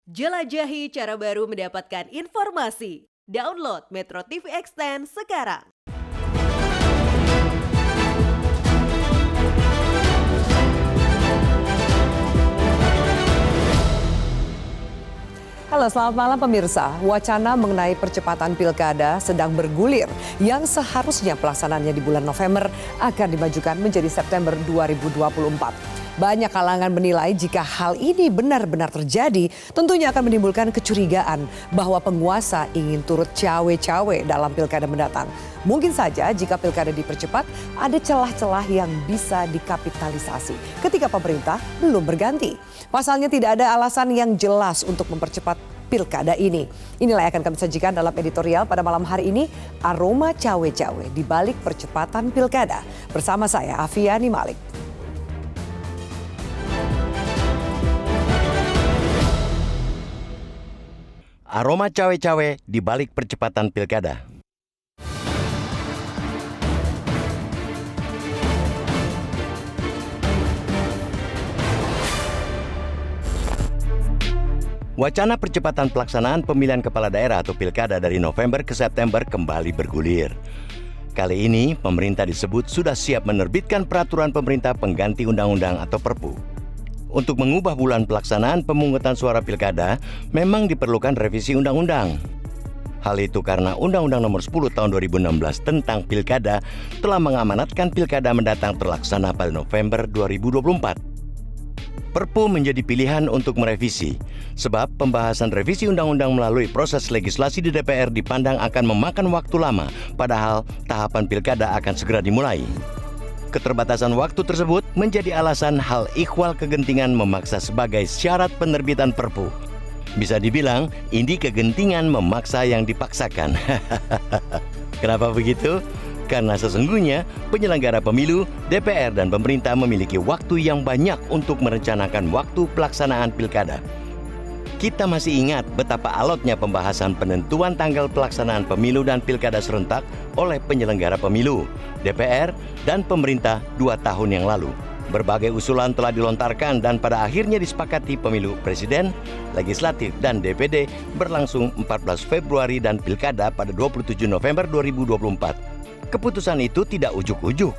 Jelajahi cara baru mendapatkan informasi. Download Metro TV Extend sekarang. Halo, selamat malam pemirsa. Wacana mengenai percepatan pilkada sedang bergulir yang seharusnya pelaksanaannya di bulan November akan dimajukan menjadi September 2024. Banyak kalangan menilai jika hal ini benar-benar terjadi, tentunya akan menimbulkan kecurigaan bahwa penguasa ingin turut cawe-cawe dalam pilkada mendatang. Mungkin saja jika pilkada dipercepat, ada celah-celah yang bisa dikapitalisasi ketika pemerintah belum berganti. Pasalnya tidak ada alasan yang jelas untuk mempercepat pilkada ini. Inilah yang akan kami sajikan dalam editorial pada malam hari ini, aroma cawe-cawe di balik percepatan pilkada. Bersama saya Afiani Malik. Aroma cawe-cawe di balik percepatan pilkada. Wacana percepatan pelaksanaan pemilihan kepala daerah atau pilkada dari November ke September kembali bergulir. Kali ini, pemerintah disebut sudah siap menerbitkan peraturan pemerintah pengganti undang-undang atau Perpu. Untuk mengubah bulan pelaksanaan pemungutan suara pilkada, memang diperlukan revisi undang-undang. Hal itu karena Undang-Undang Nomor 10 Tahun 2016 tentang pilkada telah mengamanatkan pilkada mendatang terlaksana pada November 2024. Perpu menjadi pilihan untuk merevisi, sebab pembahasan revisi undang-undang melalui proses legislasi di DPR dipandang akan memakan waktu lama, padahal tahapan pilkada akan segera dimulai. Keterbatasan waktu tersebut menjadi alasan hal ikhwal kegentingan memaksa sebagai syarat penerbitan Perpu. Bisa dibilang, ini kegentingan memaksa yang dipaksakan. Kenapa begitu? Karena sesungguhnya penyelenggara pemilu, DPR dan pemerintah memiliki waktu yang banyak untuk merencanakan waktu pelaksanaan pilkada. Kita masih ingat betapa alotnya pembahasan penentuan tanggal pelaksanaan pemilu dan pilkada serentak oleh penyelenggara pemilu, DPR, dan pemerintah 2 tahun yang lalu. Berbagai usulan telah dilontarkan dan pada akhirnya disepakati pemilu presiden, legislatif, dan DPD berlangsung 14 Februari dan pilkada pada 27 November 2024. Keputusan itu tidak ujuk-ujuk.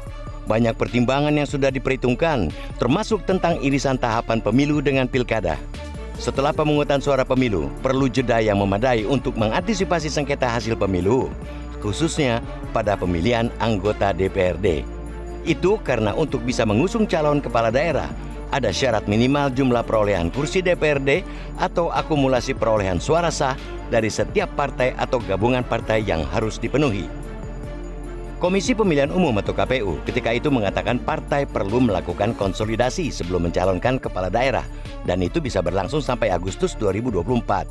Banyak pertimbangan yang sudah diperhitungkan, termasuk tentang irisan tahapan pemilu dengan pilkada. Setelah pemungutan suara pemilu, perlu jeda yang memadai untuk mengantisipasi sengketa hasil pemilu, khususnya pada pemilihan anggota DPRD. Itu karena untuk bisa mengusung calon kepala daerah, ada syarat minimal jumlah perolehan kursi DPRD atau akumulasi perolehan suara sah dari setiap partai atau gabungan partai yang harus dipenuhi. Komisi Pemilihan Umum atau KPU ketika itu mengatakan partai perlu melakukan konsolidasi sebelum mencalonkan kepala daerah dan itu bisa berlangsung sampai Agustus 2024.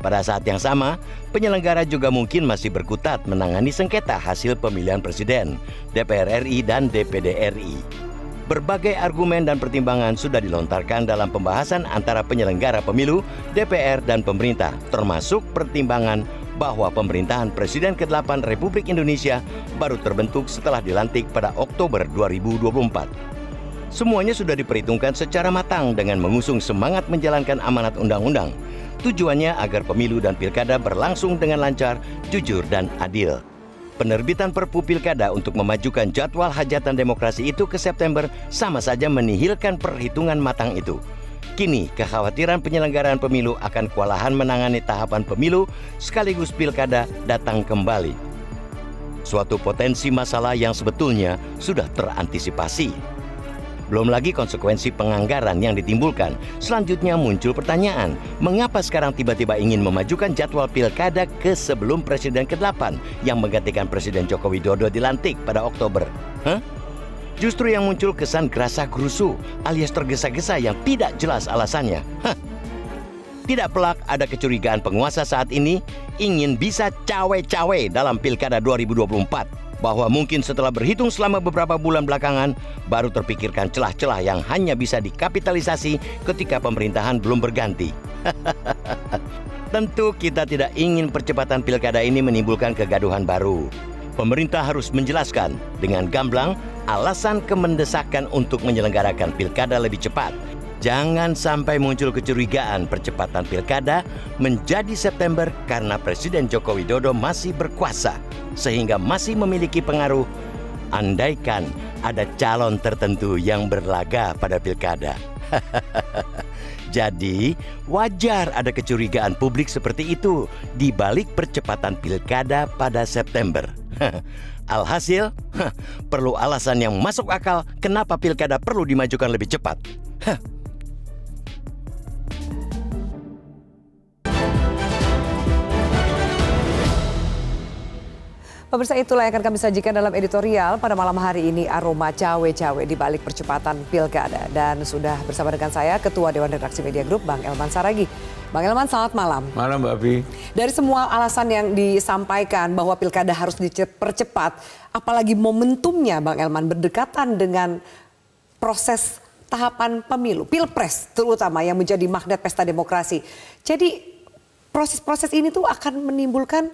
Pada saat yang sama, penyelenggara juga mungkin masih berkutat menangani sengketa hasil pemilihan presiden, DPR RI dan DPD RI. Berbagai argumen dan pertimbangan sudah dilontarkan dalam pembahasan antara penyelenggara pemilu, DPR dan pemerintah, termasuk pertimbangan bahwa pemerintahan Presiden ke-8 Republik Indonesia baru terbentuk setelah dilantik pada Oktober 2024. Semuanya sudah diperhitungkan secara matang dengan mengusung semangat menjalankan amanat undang-undang. Tujuannya agar pemilu dan pilkada berlangsung dengan lancar, jujur, dan adil. Penerbitan Perpu Pilkada untuk memajukan jadwal hajatan demokrasi itu ke September sama saja menihilkan perhitungan matang itu. Kini, kekhawatiran penyelenggaraan pemilu akan kewalahan menangani tahapan pemilu sekaligus pilkada datang kembali. Suatu potensi masalah yang sebetulnya sudah terantisipasi. Belum lagi konsekuensi penganggaran yang ditimbulkan. Selanjutnya muncul pertanyaan, mengapa sekarang tiba-tiba ingin memajukan jadwal pilkada ke sebelum Presiden ke-8 yang menggantikan Presiden Joko Widodo dilantik pada Oktober? Justru yang muncul kesan gerasa-gerusu alias tergesa-gesa yang tidak jelas alasannya. Tidak pelak ada kecurigaan penguasa saat ini ingin bisa cawe-cawe dalam pilkada 2024. Bahwa mungkin setelah berhitung selama beberapa bulan belakangan, baru terpikirkan celah-celah yang hanya bisa dikapitalisasi ketika pemerintahan belum berganti. Tentu kita tidak ingin percepatan pilkada ini menimbulkan kegaduhan baru. Pemerintah harus menjelaskan dengan gamblang alasan kemendesakan untuk menyelenggarakan pilkada lebih cepat. Jangan sampai muncul kecurigaan percepatan pilkada menjadi September karena Presiden Joko Widodo masih berkuasa sehingga masih memiliki pengaruh andaikan ada calon tertentu yang berlaga pada pilkada. Jadi wajar ada kecurigaan publik seperti itu di balik percepatan pilkada pada September. Alhasil, perlu alasan yang masuk akal kenapa pilkada perlu dimajukan lebih cepat. Pemirsa, itulah yang akan kami sajikan dalam editorial pada malam hari ini, aroma cawe-cawe di balik percepatan pilkada. Dan sudah bersama dengan saya Ketua Dewan Redaksi Media Group, Bang Elman Saragih. Bang Elman, selamat malam. Malam, Mbak Afi. Dari semua alasan yang disampaikan bahwa pilkada harus dipercepat, apalagi momentumnya Bang Elman berdekatan dengan proses tahapan pemilu, pilpres terutama yang menjadi magnet pesta demokrasi. Jadi proses-proses ini tuh akan menimbulkan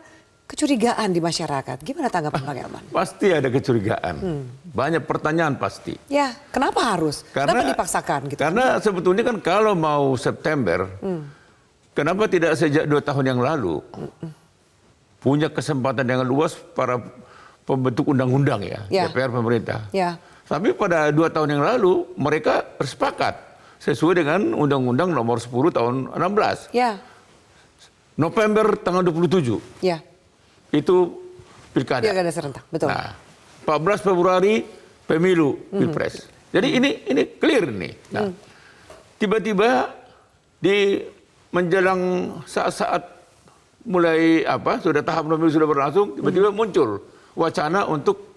kecurigaan di masyarakat. Gimana tanggapan Bang Elman? Pasti ada kecurigaan. Banyak pertanyaan pasti. Ya, kenapa harus? Kenapa dipaksakan? Gitu? Karena sebetulnya kan kalau mau September, kenapa tidak sejak 2 tahun yang lalu punya kesempatan yang luas para pembentuk undang-undang ya, DPR pemerintah. Ya. Tapi pada 2 tahun yang lalu mereka bersepakat sesuai dengan Undang-Undang Nomor 10 Tahun 16. Ya. November tanggal 27. Ya. Itu pilkada. Pilkada serentak, betul. Nah, 14 Februari pemilu pilpres. Jadi ini clear nih. Nah, tiba-tiba di menjelang saat-saat mulai sudah tahap pemilu sudah berlangsung, tiba-tiba muncul wacana untuk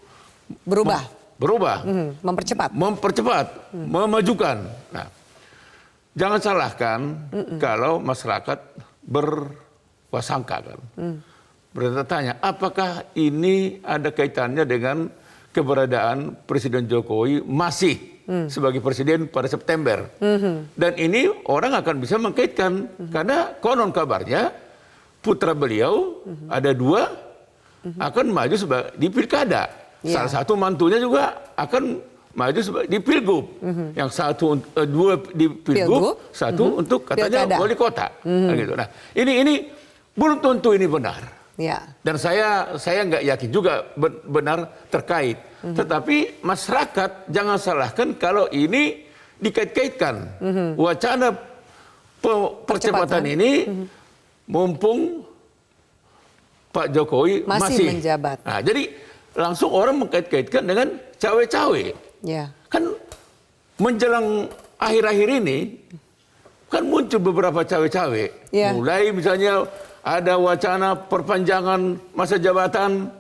berubah, mempercepat, memajukan. Nah, jangan salahkan kalau masyarakat berprasangka kan. Bertanya, apakah ini ada kaitannya dengan keberadaan Presiden Jokowi masih sebagai presiden pada September? Dan ini orang akan bisa mengkaitkan karena konon kabarnya putra beliau ada 2 akan maju di pilkada. Salah satu mantunya juga akan maju di pilgub. Yang dua di pilgub, satu untuk katanya wali kota. Gitu. Nah, ini belum tentu ini benar. Ya. Dan saya nggak yakin juga benar terkait. Tetapi masyarakat jangan salahkan kalau ini dikait-kaitkan. Wacana percepatan ini mumpung Pak Jokowi masih menjabat. Nah, jadi langsung orang mengkait-kaitkan dengan cawe-cawe. Ya. Kan menjelang akhir-akhir ini kan muncul beberapa cawe-cawe. Ya. Mulai misalnya ada wacana perpanjangan masa jabatan,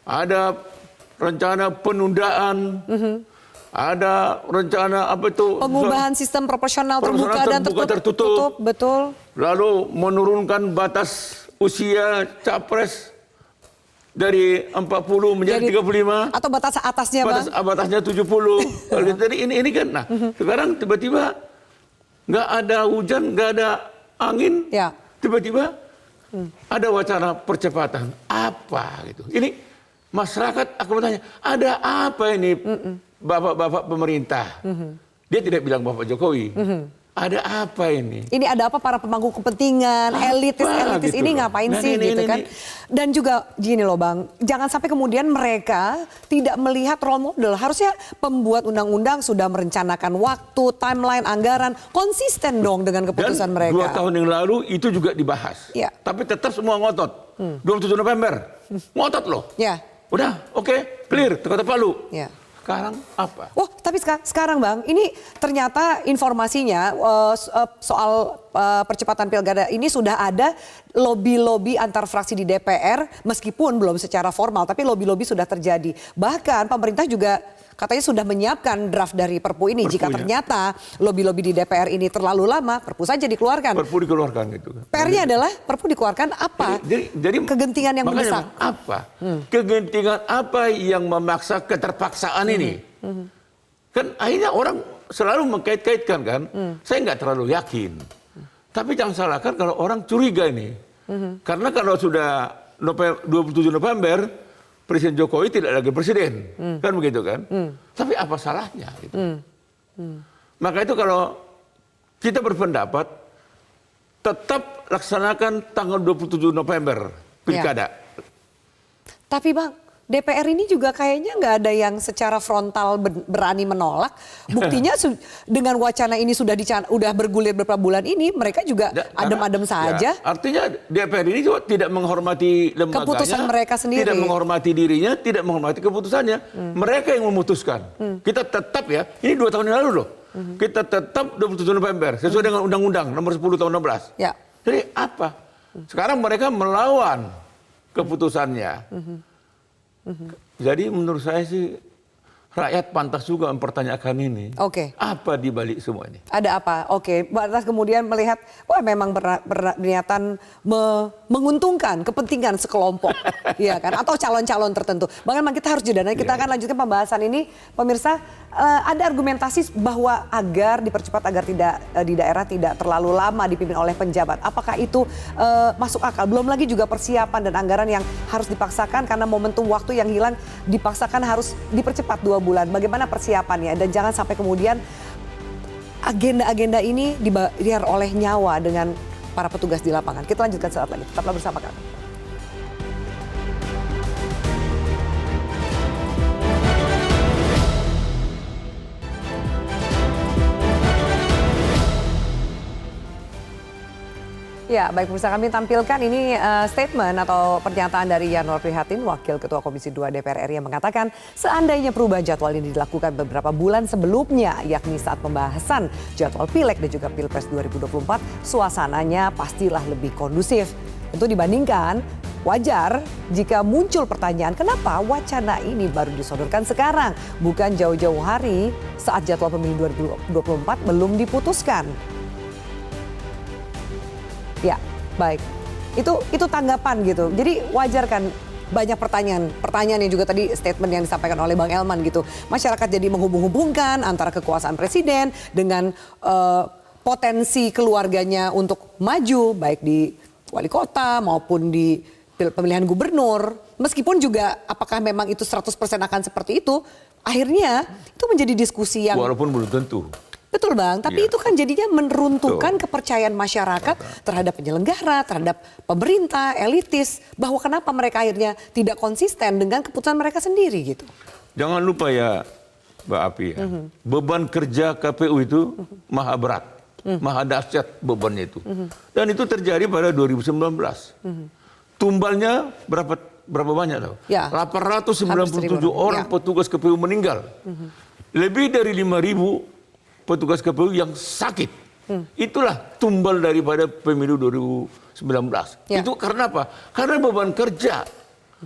ada rencana penundaan, ada rencana pengubahan sistem proporsional terbuka dan tertutup, betul. Lalu menurunkan batas usia capres dari 40 menjadi 35. Atau batas atasnya, Bang? Batasnya 70. Jadi ini kan, nah sekarang tiba-tiba nggak ada hujan, nggak ada angin, tiba-tiba ada wacana percepatan apa gitu. Ini masyarakat akan bertanya, ada apa ini bapak-bapak pemerintah? Dia tidak bilang Bapak Jokowi. Ada apa ini? Ini ada apa para pemangku kepentingan, elitis gitu ini loh. Ngapain sih gitu kan? Dan juga gini loh Bang, jangan sampai kemudian mereka tidak melihat role model. Harusnya pembuat undang-undang sudah merencanakan waktu, timeline, anggaran, konsisten dong dengan keputusan mereka. 2 tahun yang lalu itu juga dibahas. Tapi tetap semua ngotot. 27 November, ngotot loh. Udah, oke, clear, ketok palu. Sekarang apa? Tapi sekarang Bang, ini ternyata informasinya soal percepatan pilkada ini sudah ada lobby-lobby antar fraksi di DPR, meskipun belum secara formal, tapi lobby-lobby sudah terjadi. Bahkan pemerintah juga katanya sudah menyiapkan draft dari Perpu ini. Jika ternyata lobby-lobby di DPR ini terlalu lama, Perpu saja dikeluarkan. Perpu dikeluarkan gitu. PR-nya adalah Perpu dikeluarkan apa? Jadi kegentingan yang mendesak. Apa? Kegentingan apa yang memaksa keterpaksaan ini? Kan akhirnya orang selalu mengkait-kaitkan kan. Saya nggak terlalu yakin. Tapi jangan salahkan kalau orang curiga ini. Karena kalau sudah 27 November, Presiden Jokowi tidak lagi presiden, kan begitu kan? Tapi apa salahnya? Gitu. Maka itu kalau kita berpendapat tetap laksanakan tanggal 27 November pilkada. Tapi Bang, DPR ini juga kayaknya nggak ada yang secara frontal berani menolak. Buktinya dengan wacana ini sudah bergulir beberapa bulan ini, mereka juga adem-adem saja. Artinya DPR ini juga tidak menghormati lembaganya, keputusan mereka sendiri, tidak menghormati dirinya, tidak menghormati keputusannya. Mereka yang memutuskan. Kita tetap ya, ini 2 tahun yang lalu loh. Kita tetap 27 November sesuai dengan Undang-Undang Nomor 10 Tahun 16. Ya. Jadi apa? Sekarang mereka melawan keputusannya. Jadi menurut saya sih rakyat pantas juga mempertanyakan ini. Oke. Apa di balik semua ini? Ada apa? Oke. Batas kemudian melihat, wah memang berniatan menguntungkan kepentingan sekelompok, ya kan? Atau calon-calon tertentu. Bang Elman, kita harus jeda. Kita akan lanjutkan pembahasan ini, pemirsa. Ada argumentasi bahwa agar dipercepat agar tidak di daerah tidak terlalu lama dipimpin oleh penjabat. Apakah itu masuk akal? Belum lagi juga persiapan dan anggaran yang harus dipaksakan karena momentum waktu yang hilang dipaksakan harus dipercepat 2 bulan. Bagaimana persiapannya? Dan jangan sampai kemudian agenda-agenda ini dibayar oleh nyawa dengan para petugas di lapangan. Kita lanjutkan saat lagi. Tetaplah bersama kami. Ya, baik pemirsa, kami tampilkan ini statement atau pernyataan dari Yanwar Prihatin, Wakil Ketua Komisi 2 DPR RI yang mengatakan seandainya perubahan jadwal ini dilakukan beberapa bulan sebelumnya, yakni saat pembahasan jadwal Pileg dan juga Pilpres 2024, suasananya pastilah lebih kondusif. Tentu dibandingkan, wajar jika muncul pertanyaan kenapa wacana ini baru disodorkan sekarang, bukan jauh-jauh hari saat jadwal pemilu 2024 belum diputuskan. Ya, baik. Itu tanggapan gitu. Jadi wajar kan banyak pertanyaan yang juga tadi statement yang disampaikan oleh Bang Elman gitu. Masyarakat jadi menghubung-hubungkan antara kekuasaan presiden dengan potensi keluarganya untuk maju baik di wali kota maupun di pemilihan gubernur. Meskipun juga apakah memang itu 100% akan seperti itu, akhirnya itu menjadi diskusi yang walaupun belum tentu. Betul Bang, tapi itu kan jadinya meruntuhkan kepercayaan masyarakat terhadap penyelenggara, terhadap pemerintah, elitis, bahwa kenapa mereka akhirnya tidak konsisten dengan keputusan mereka sendiri gitu. Jangan lupa ya Mbak Api ya, beban kerja KPU itu maha berat, maha dahsyat bebannya itu. Dan itu terjadi pada 2019. Tumbalnya berapa banyak tahu? Ya, 897 orang petugas KPU meninggal. Lebih dari 5.000 petugas KPU yang sakit. Itulah tumbal daripada pemilu 2019. Ya. Itu karena apa? Karena beban kerja.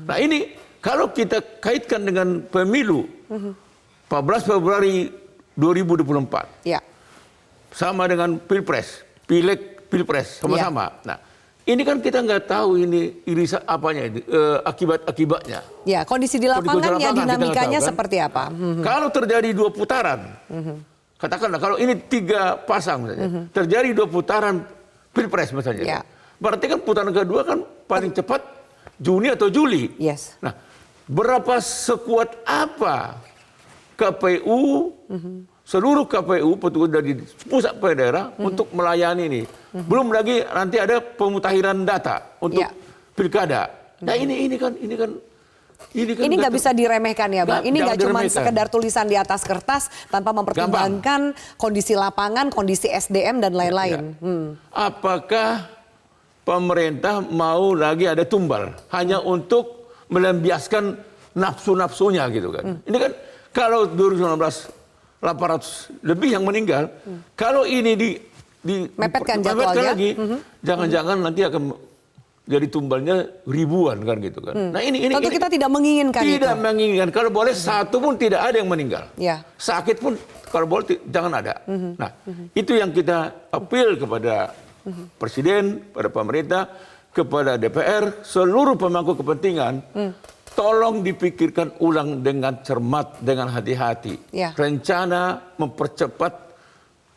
Nah ini kalau kita kaitkan dengan pemilu 14 Februari 2024. Ya. Sama dengan Pilpres, Pileg, Pilpres sama-sama. Nah, ini kan kita nggak tahu ini irisan apanya itu, akibat-akibatnya. Ya, kondisi di lapangan ya dinamikanya kan? Seperti apa? Kalau terjadi 2 putaran, katakanlah kalau ini 3 pasang misalnya, terjadi 2 putaran Pilpres misalnya. Berarti kan putaran kedua kan paling cepat Juni atau Juli. Yes. Nah, berapa sekuat apa KPU, seluruh KPU petugas dari pusat ke daerah untuk melayani ini. Belum lagi nanti ada pemutakhiran data untuk pilkada. Nah ini kan nggak bisa diremehkan ya Bang. Ini nggak cuma sekedar tulisan di atas kertas tanpa mempertimbangkan kondisi lapangan, kondisi SDM dan lain-lain. Apakah pemerintah mau lagi ada tumbal hanya untuk melampiaskan nafsu-nafsunya gitu kan? Ini kan kalau 2019 800 lebih yang meninggal, kalau ini mepetkan jadwalnya lagi, jangan-jangan nanti akan jadi tumbalnya ribuan kan gitu kan. Nah ini tentu kita tidak menginginkan tidak menginginkan. Kalau boleh satu pun tidak ada yang meninggal. Sakit pun kalau boleh jangan ada. Nah itu yang kita appeal kepada presiden, pada pemerintah, kepada DPR, seluruh pemangku kepentingan. Tolong dipikirkan ulang dengan cermat, dengan hati-hati. Rencana mempercepat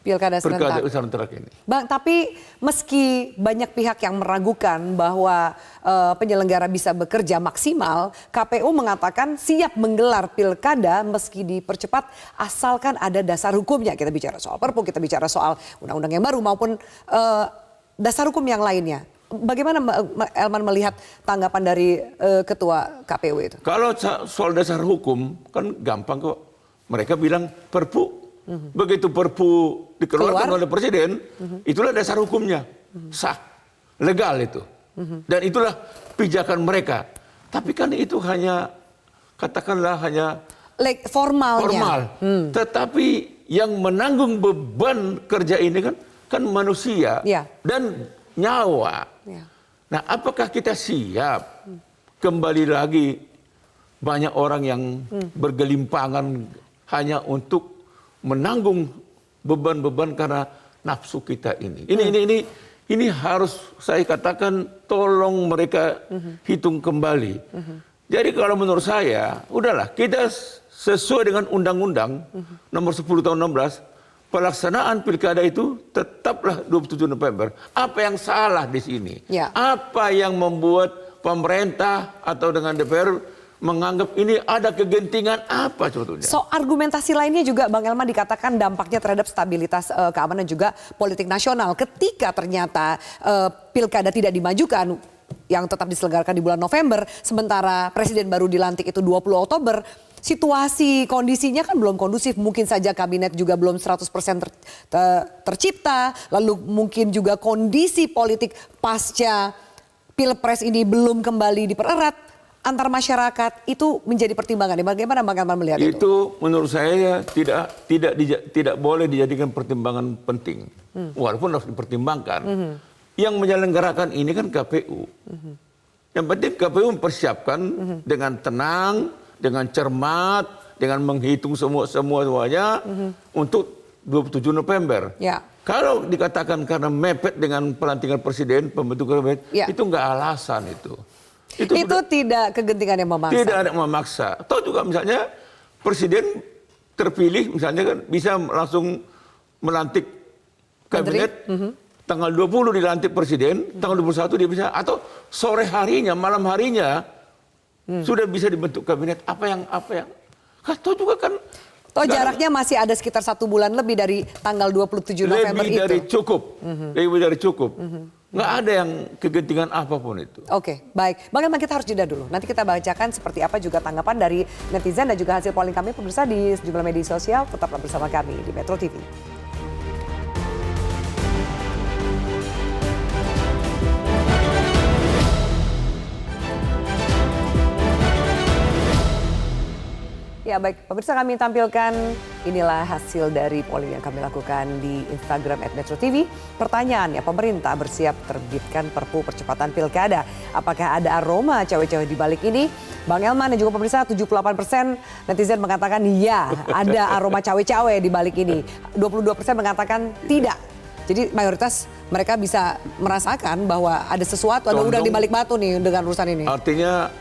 Pilkada serentak ini. Bang, tapi meski banyak pihak yang meragukan bahwa penyelenggara bisa bekerja maksimal, KPU mengatakan siap menggelar pilkada meski dipercepat asalkan ada dasar hukumnya. Kita bicara soal Perpu, kita bicara soal undang-undang yang baru maupun dasar hukum yang lainnya. Bagaimana Elman melihat tanggapan dari Ketua KPU itu? Kalau soal dasar hukum kan gampang kok. Mereka bilang Perpu. Begitu Perpu dikeluarkan oleh Presiden, itulah dasar hukumnya. Sah, legal itu. Dan itulah pijakan mereka. Tapi kan itu hanya, katakanlah hanya formal. Tetapi yang menanggung beban kerja ini kan manusia dan nyawa. Nah, apakah kita siap kembali lagi banyak orang yang bergelimpangan hanya untuk menanggung beban-beban karena nafsu kita ini. Ini harus saya katakan tolong mereka hitung kembali. Jadi kalau menurut saya, udahlah kita sesuai dengan Undang-Undang nomor 10 tahun 16, pelaksanaan pilkada itu tetaplah 27 November. Apa yang salah di sini? Apa yang membuat pemerintah atau dengan DPR menganggap ini ada kegentingan apa sebetulnya? So argumentasi lainnya juga Bang Elman dikatakan dampaknya terhadap stabilitas keamanan juga politik nasional. Ketika ternyata pilkada tidak dimajukan yang tetap diselenggarakan di bulan November, sementara presiden baru dilantik itu 20 Oktober, situasi kondisinya kan belum kondusif. Mungkin saja kabinet juga belum 100% tercipta. Lalu mungkin juga kondisi politik pasca Pilpres ini belum kembali dipererat. Antar masyarakat itu menjadi pertimbangan. Bagaimana Bang Elman melihat itu? Itu menurut saya tidak boleh dijadikan pertimbangan penting. Walaupun harus dipertimbangkan. Yang menyelenggarakan ini kan KPU. Yang penting KPU mempersiapkan dengan tenang, dengan cermat, dengan menghitung semuanya untuk 27 November. Kalau dikatakan karena mepet dengan pelantikan presiden, pembentukan kabinet, itu nggak alasan itu. Itu tidak kegentingan yang memaksa. Tidak ada yang memaksa. Atau juga misalnya presiden terpilih misalnya kan bisa langsung melantik kabinet. Tanggal 20 dilantik presiden, tanggal 21 dia bisa, atau sore harinya, malam harinya sudah bisa dibentuk kabinet. Apa yang atau juga kan jaraknya masih ada sekitar 1 bulan lebih dari tanggal 27 November itu. Lebih dari cukup. Nggak ada yang kegentingan apapun itu. Oke, baik. Bang Elman, kita harus jeda dulu. Nanti kita bacakan seperti apa juga tanggapan dari netizen dan juga hasil polling kami pemirsa di sejumlah media sosial. Tetaplah bersama kami di Metro TV. Ya baik, pemirsa kami tampilkan inilah hasil dari polling yang kami lakukan di Instagram @MetroTV. Pertanyaannya, pemerintah bersiap terbitkan Perpu percepatan pilkada. Apakah ada aroma cawe-cawe di balik ini? Bang Elman dan juga pemirsa, 78% netizen mengatakan ya, ada aroma cawe-cawe di balik ini. 22% mengatakan tidak. Jadi mayoritas mereka bisa merasakan bahwa ada sesuatu, ada udang di balik batu nih dengan urusan ini. Artinya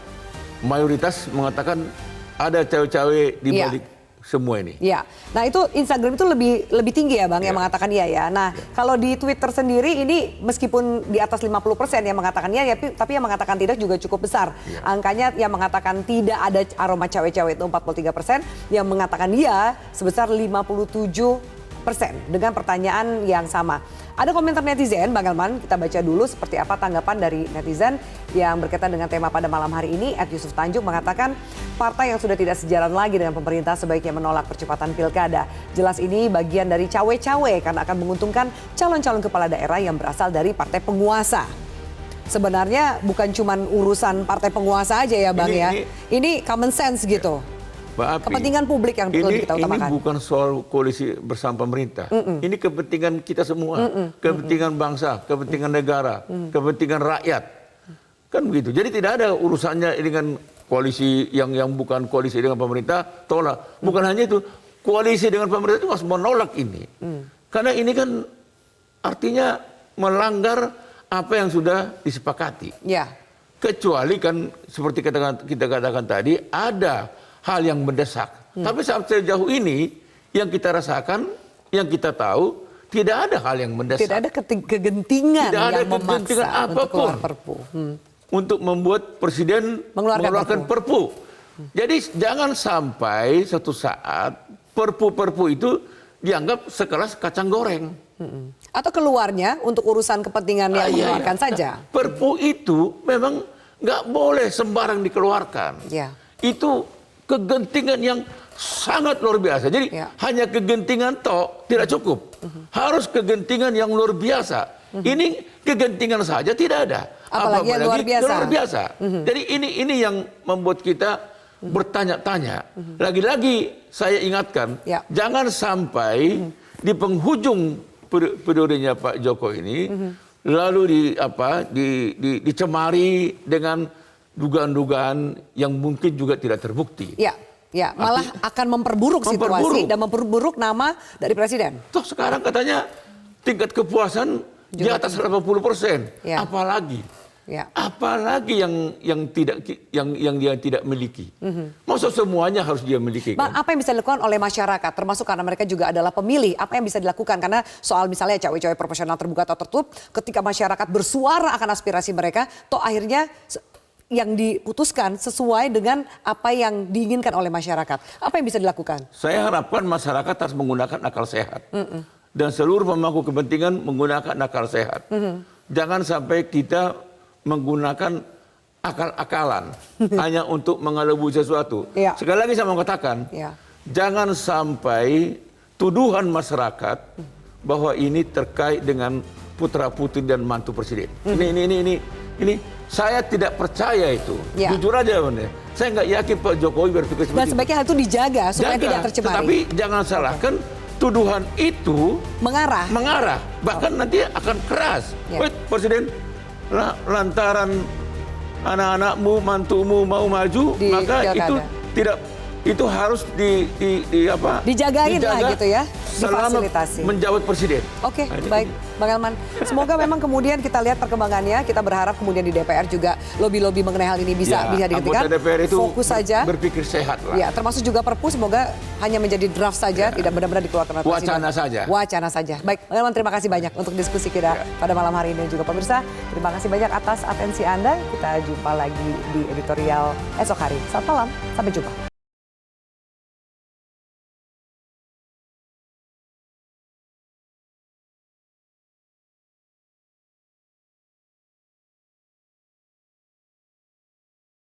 mayoritas mengatakan ada cawe-cawe di balik semua ini. Ya, nah itu Instagram itu lebih tinggi ya Bang yang mengatakan iya ya. Nah kalau di Twitter sendiri ini meskipun di atas 50% yang mengatakan iya ya, tapi yang mengatakan tidak juga cukup besar. Angkanya yang mengatakan tidak ada aroma cawe-cawe itu 43%, yang mengatakan iya sebesar 57% dengan pertanyaan yang sama. Ada komentar netizen, Bang Elman, kita baca dulu seperti apa tanggapan dari netizen yang berkaitan dengan tema pada malam hari ini. @Yusuf Tanjuk mengatakan partai yang sudah tidak sejalan lagi dengan pemerintah sebaiknya menolak percepatan pilkada. Jelas ini bagian dari cawe-cawe karena akan menguntungkan calon-calon kepala daerah yang berasal dari partai penguasa. Sebenarnya bukan cuma urusan partai penguasa aja ya Bang ini common sense gitu. Kepentingan publik yang perlu kita utamakan. Ini bukan soal koalisi bersama pemerintah. Ini kepentingan kita semua. Kepentingan bangsa, kepentingan negara, kepentingan rakyat. Kan begitu. Jadi tidak ada urusannya dengan koalisi yang bukan koalisi dengan pemerintah, tolak. Bukan hanya itu, koalisi dengan pemerintah itu harus menolak ini. Karena ini kan artinya melanggar apa yang sudah disepakati. Kecuali kan seperti kita katakan tadi, ada hal yang mendesak. Tapi sampai sejauh ini yang kita rasakan, yang kita tahu tidak ada hal yang mendesak. Tidak ada kegentingan Tidak ada yang memaksa kegentingan untuk keluar apapun. perpu. Untuk membuat presiden mengeluarkan perpu. Jadi jangan sampai suatu saat perpu-perpu itu dianggap sekelas kacang goreng. Atau keluarnya untuk urusan kepentingan yang mengeluarkan saja. Perpu itu memang nggak boleh sembarang dikeluarkan. Ya. Itu kegentingan yang sangat luar biasa. Jadi hanya kegentingan toh tidak cukup. Harus kegentingan yang luar biasa. Ini kegentingan saja tidak ada. Apalagi yang luar biasa. Luar biasa. Jadi ini yang membuat kita bertanya-tanya. Lagi-lagi saya ingatkan, jangan sampai di penghujung periodenya Pak Jokowi ini lalu dicemari dengan dugaan-dugaan yang mungkin juga tidak terbukti. Ya, malah akan memperburuk situasi dan memperburuk nama dari presiden. Toh sekarang katanya tingkat kepuasan di atas 80%. Apalagi? Apalagi yang dia tidak miliki. Maksud semuanya harus dia miliki. Bang, apa yang bisa dilakukan oleh masyarakat, termasuk karena mereka juga adalah pemilih, apa yang bisa dilakukan? Karena soal misalnya cawe-cawe proporsional terbuka atau tertutup, ketika masyarakat bersuara akan aspirasi mereka, toh akhirnya yang diputuskan sesuai dengan apa yang diinginkan oleh masyarakat. Apa yang bisa dilakukan? Saya harapkan masyarakat harus menggunakan akal sehat. Dan seluruh pemangku kepentingan menggunakan akal sehat. Jangan sampai kita menggunakan akal-akalan hanya untuk mengelabui sesuatu. Sekali lagi saya mau katakan, jangan sampai tuduhan masyarakat bahwa ini terkait dengan putra-putri dan mantu presiden. Ini saya tidak percaya itu. Jujur aja, saya nggak yakin Pak Jokowi berpikir seperti itu. Dan sebaiknya hal itu dijaga supaya tidak tercemari. Tetapi jangan salahkan tuduhan itu mengarah, bahkan nanti akan keras. Presiden lantaran anak-anakmu, mantumu mau maju, maka itu harus dijagain lah gitu ya, selama difasilitasi. menjabat presiden. Oke, baik Bang Elman. Semoga memang kemudian kita lihat perkembangannya. Kita berharap kemudian di DPR juga lobby-lobby mengenai hal ini bisa dihentikan. DPR itu fokus saja. Berpikir sehat lah. Ya, termasuk juga Perpu semoga hanya menjadi draft saja, tidak benar-benar dikeluarkan oleh presiden. Wacana saja. Baik, Bang Elman, terima kasih banyak untuk diskusi kita pada malam hari ini. Dan juga pemirsa, terima kasih banyak atas atensi Anda. Kita jumpa lagi di editorial esok hari. Selamat malam, sampai jumpa.